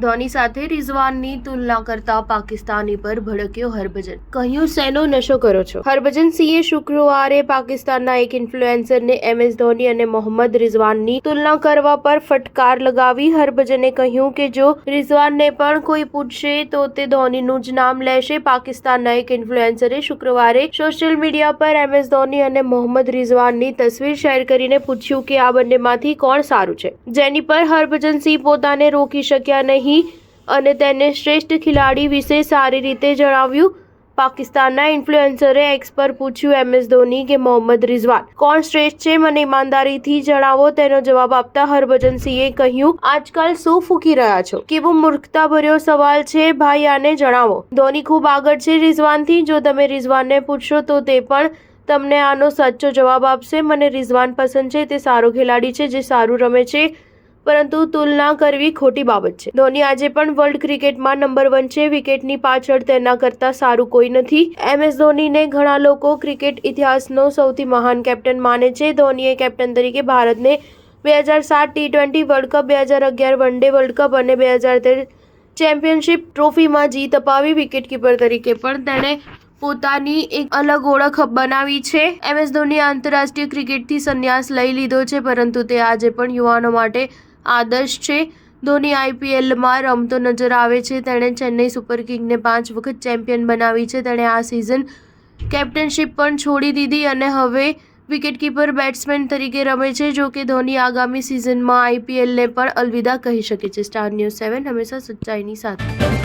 ધોની સાથે રિઝવાનની તુલના કરતા પાકિસ્તાની પર ભડક્યો હરભજન, કહ્યું શેનો નશો કરો છો। હરભજન સિંહે શુક્રવારે પાકિસ્તાનના એક ઇન્ફ્લુએન્સરને MS ધોની અને મોહમ્મદ રિઝવાનની તુલના કરવા પર ફટકાર લગાવી। હરભજને કહ્યું કે જો રિઝવાનને પણ કોઈ પૂછશે તો તે ધોનીનું જ નામ લેશે। પાકિસ્તાનના એક ઇન્ફ્લુએન્સરે શુક્રવારે સોશિયલ મીડિયા પર MS ધોની અને મોહમ્મદ રિઝવાનની તસવીર શેર કરીને પૂછ્યું કે આ બંનેમાંથી કોણ સારું છે, જેની પર હરભજન સિંહ પોતાને રોકી શક્યા નહીં અને તેને શ્રેષ્ઠ ખેલાડી વિશે સારી રીતે જણાવ્યું। પાકિસ્તાનના ઇન્ફ્લુએન્સરે એક્સ પર પૂછ્યું MS ધોની કે મોહમ્મદ રિઝવાન કોણ શ્રેષ્ઠ છે, મને ઈમાનદારીથી જણાવો। તેનો જવાબ આપતા હરભજન સિંહે કહ્યું, આજકાલ શું ફૂંકી રહ્યા છો, કેવો મૂર્ખતાભર્યો સવાલ છે ભાઈ, આને જણાવો। ધોની ખૂબ આગળ છે રિઝવાનથી, જો તમે રિઝવાનને પૂછશો તો તે પણ તમને આનો સાચો જવાબ આપશે। મને રિઝવાન પસંદ છે, તે સારો ખેલાડી છે જે સારું રમે છે, પરંતુ તુલના કરવી ખોટી બાબત છે। ધોની આજે પણ વર્લ્ડ ક્રિકેટમાં નંબર 1 છે, વિકેટની પાછળ તેના કરતાં સારું કોઈ નથી। MS ધોનીને ઘણા લોકો ક્રિકેટ ઇતિહાસનો સૌથી મહાન કેપ્ટન માને છે। ધોનીએ કેપ્ટન તરીકે ભારતને 2007 T20 world cup, 2011 one day world cup અને 2013 ચેમ્પિયનશિપ ટ્રોફીમાં જીત અપાવી। વિકેટકીપર તરીકે પણ તેણે પોતાની એક અલગ ઓળખ બનાવી છે। MS ધોનીએ આંતરરાષ્ટ્રીય ક્રિકેટથી સંન્યાસ લઈ લીધો છે, પરંતુ તે આજે પણ યુવાનો માટે આદર્શ છે। ધોની IPLમાં રમતો નજર આવે છે। તેણે ચેન્નઈ સુપર કિંગ્સને 5 વખત ચેમ્પિયન બનાવી છે। તેણે આ સિઝન કેપ્ટનશિપ પણ છોડી દીધી અને હવે વિકેટકીપર બેટ્સમેન તરીકે રમે છે। જો કે ધોની આગામી સિઝનમાં IPLને પણ અલવિદા કહી શકે છે। સ્ટાર ન્યૂઝ 7 હંમેશા સચ્ચાઈની સાથે।